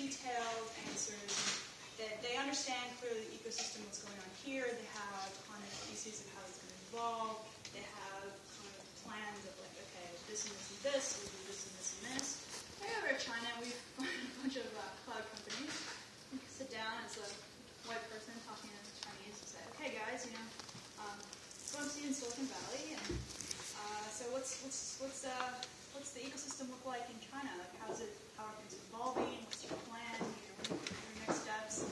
detailed answers. They understand clearly the ecosystem, what's going on here. They have kind of theses of how it's going to evolve. They have kind of plans of like, okay, this and this and this, we'll do this and this and this. I go over to China, we find a bunch of cloud companies. We sit down as a white person talking in Chinese and say, okay guys, so I'm seeing Silicon Valley, and so what's the ecosystem look like in China? Like how are things evolving? What's your plan? What are your next steps?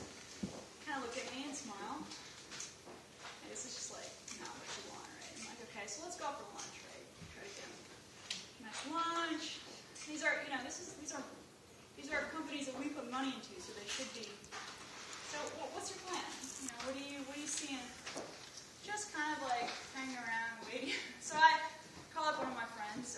Kind of look at me and smile. And this is just like not what you want, right? I'm like, okay, so let's go out for lunch, right? Try to get nice lunch. These are companies that we put money into, so they should be. So what's your plan? What are you seeing? Just kind of like hanging around, waiting. So I call up one of my friends,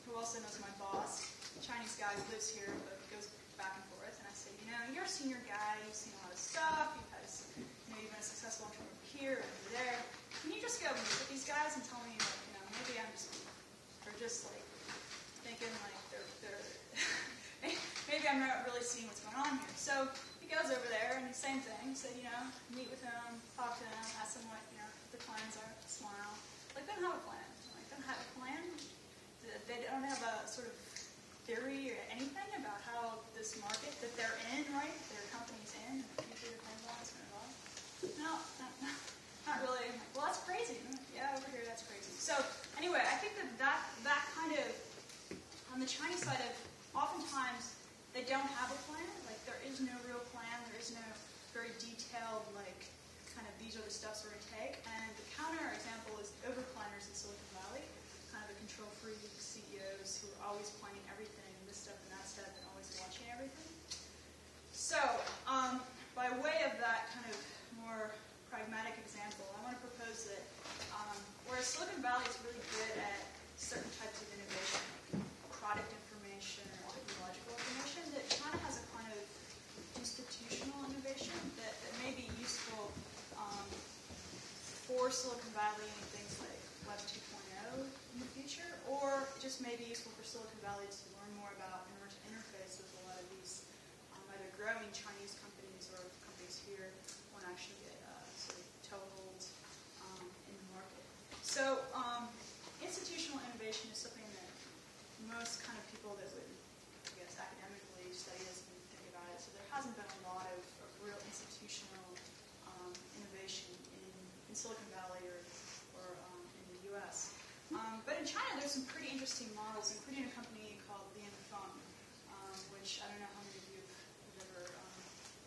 who also knows my boss, a Chinese guy who lives here but goes back and forth, and I say, you're a senior guy, you've seen a lot of stuff, you've been a successful entrepreneur here and over there. Can you just go meet with these guys and tell me, maybe I'm just like thinking like they're maybe I'm not really seeing what's going on here. So he goes over there and the same thing. So meet with him, talk to him, ask him what the plans are, smile. Like they don't have a plan. Like they don't have a plan. They don't have a sort of theory or anything about how this market that they're in, right? Their company's in, and the future depends on it's going to evolve. No, not really. I'm like, well, that's crazy. Yeah, over here, that's crazy. So anyway, I think that kind of on the Chinese side of oftentimes they don't have a plan. Like there is no real plan. There is no very detailed kind of these are the steps we're going to take. And the counter example is overplanners in Silicon Valley, kind of the control freak CEOs who are always planning everything, this step and that step, and always watching everything. So by way of that kind of more pragmatic example, I want to propose that whereas Silicon Valley is really good at certain types of innovation, like product information or technological information, that China has a kind of institutional innovation that may be useful for Silicon Valley in things like Web 2.0 in the future, or it just may be useful for Silicon Valley to learn more about and to interface with a lot of these either growing Chinese companies or companies here want to actually get sort of toeholds in the market. So institutional innovation is something that most kind of people that would, I guess, academically study this and think about it. So there hasn't been a lot of real institutional innovation in Silicon Valley or in the U.S. But in China, there's some pretty interesting models, including a company called Lian Feng, which I don't know how many of you have ever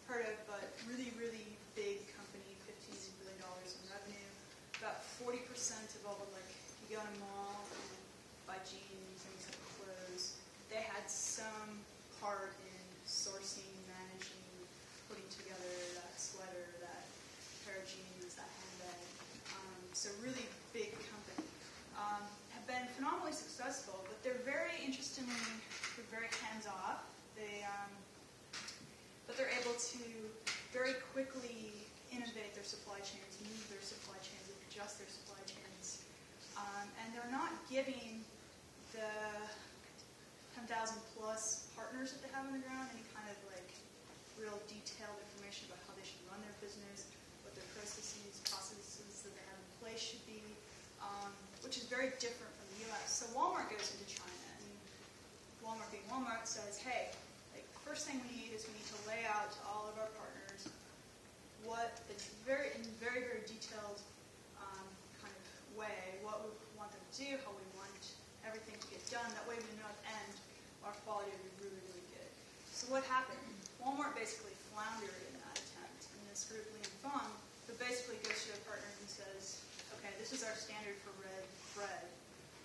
heard of, but really, really big company, $15 billion in revenue. About 40% of all the, you go in a mall and buy jeans and some clothes, they had some part in sourcing, managing, putting together that sweater, that pair of jeans, that handbag. So really big company. Have been phenomenally successful, but they're very very hands-off. But they're able to very quickly innovate their supply chains, move their supply chains, adjust their supply chains. And they're not giving the 10,000 plus partners that they have on the ground any kind of real detailed information about how they should run their business, what their processes that they have in place should be, which is very different from the U.S. So Walmart goes into China, and Walmart being Walmart says, hey, the first thing we need is we need to lay out to all of our partners what it's very, very detailed kind of way, what we want them to do, how we want everything to get done. That way we know at the end our quality will be really, really good. So what happened? Walmart basically floundered in that attempt. And this group, Lian Feng, who basically goes to their partners and says, okay, this is our standard for red bread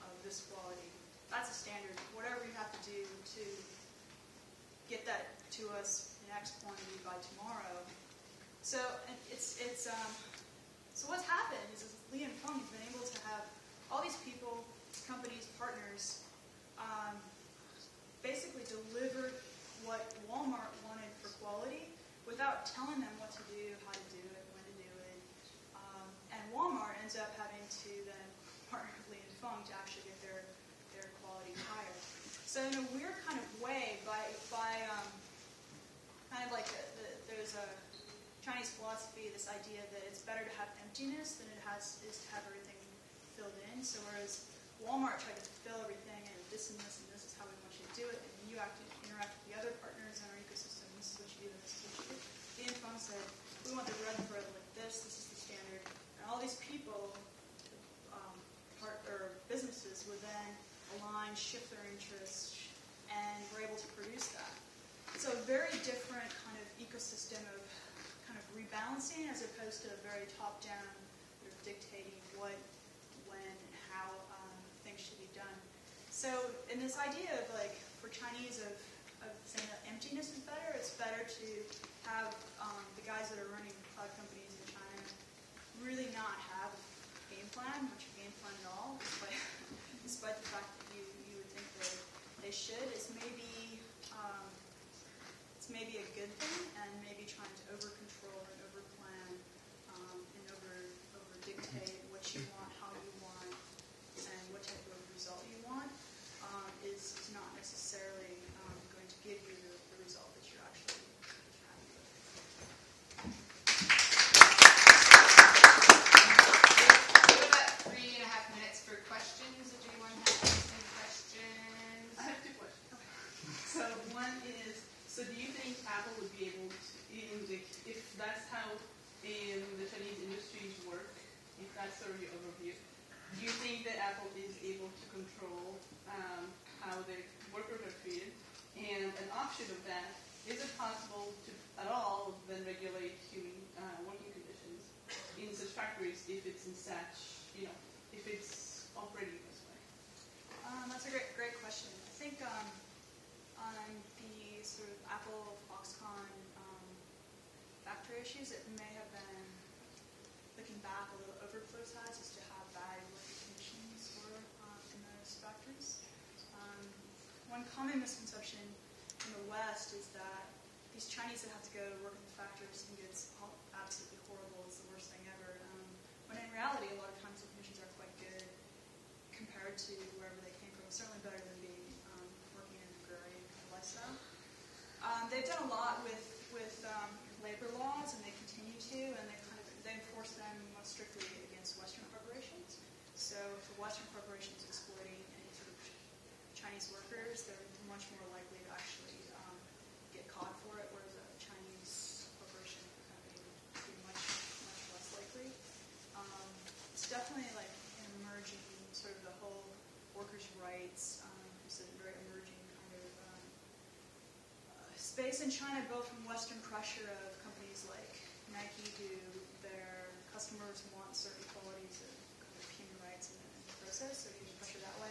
of this quality. That's a standard. Whatever you have to do to get that to us in X quantity by tomorrow. So so what's happened is Lian Feng has been able to have all these people, companies, partners, basically delivered what Walmart wanted for quality without telling them what to do, how to do it, when to do it. And Walmart ends up having to then partner with Lian Feng to actually get their quality higher. So in a weird kind of way, by filled in. So whereas Walmart tried to fill everything and this and this and this is how we want you to do it, and you have to interact with the other partners in our ecosystem, this is what you do, and this is what you do. DN Fung said, we want the red thread like this is the standard. And all these people, or businesses, would then align, shift their interests, and we're able to produce that. So a very different kind of ecosystem of kind of rebalancing as opposed to a very top-down sort of dictating what, when, and how things should be done. So in this idea of like, for Chinese of saying that emptiness is better, it's better to have the guys that are running cloud companies in China really not have a game plan, much of a game plan at all, despite the fact that you would think that they should. It's maybe a good thing, and maybe trying to over-control and over-plan and over-dictate what you want, how you want, and what type of result you want is not necessarily going to give you the result that you're actually happy with. We have about 3.5 minutes for questions. Does anyone have any questions? I have 2 questions. Okay. So one is, so do you think Apple would be able to, if that's how in the Chinese industries work, if that's sort of your overview, do you think that Apple is able to control how their workers are treated? And an offshoot of that, is it possible to at all then regulate human working conditions in such factories if it's in such, if it's operating this way? That's a great question. I think on the sort of Apple Foxconn factory issues, it may have been, looking back, a little overpoliticized as to how bad working conditions were in those factories. One common misconception in the West is that these Chinese that have to go work in the factories think it's absolutely horrible, it's the worst thing ever. When in reality, a lot of times the conditions are quite good compared to wherever they came from. Certainly better than being working in an agrarian lifestyle. They've done a lot with labor laws, and they continue to, and they enforce them most strictly against Western corporations. So if a Western corporation is exploiting any sort of Chinese workers, they're much more likely to actually get caught for it, whereas a Chinese corporation company would be much less likely. It's definitely like an emerging sort of the whole workers' rights. It's a very emerging kind of space in China, both from Western pressure of companies like Nike, who their customers want certain qualities of kind of human rights in the process, so using pressure that way.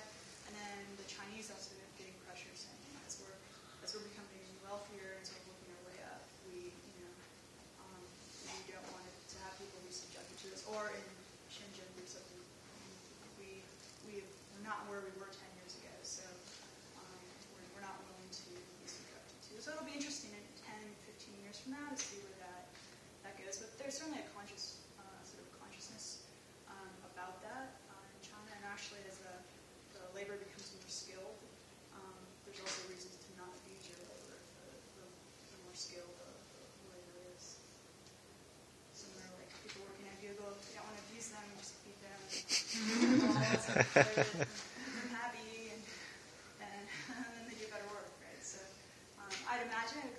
And then the Chinese also getting pressure saying, as we're becoming wealthier, as we're working our way up, we don't want to have people be subjected to this. Or in Shenzhen, we're not where we were 10 years ago, so we're not willing to be subjected to. So it'll be interesting in 10, 15 years from now to see where that goes. But there's certainly a sort of consciousness about that in China, and actually as the labor becomes more skilled, there's also reasons to not abuse your labor. The more skilled the labor is. Similar, like people working at Google, if you don't want to abuse them, you just beat them. I'm happy, and then they do better work, right? So I'd imagine it would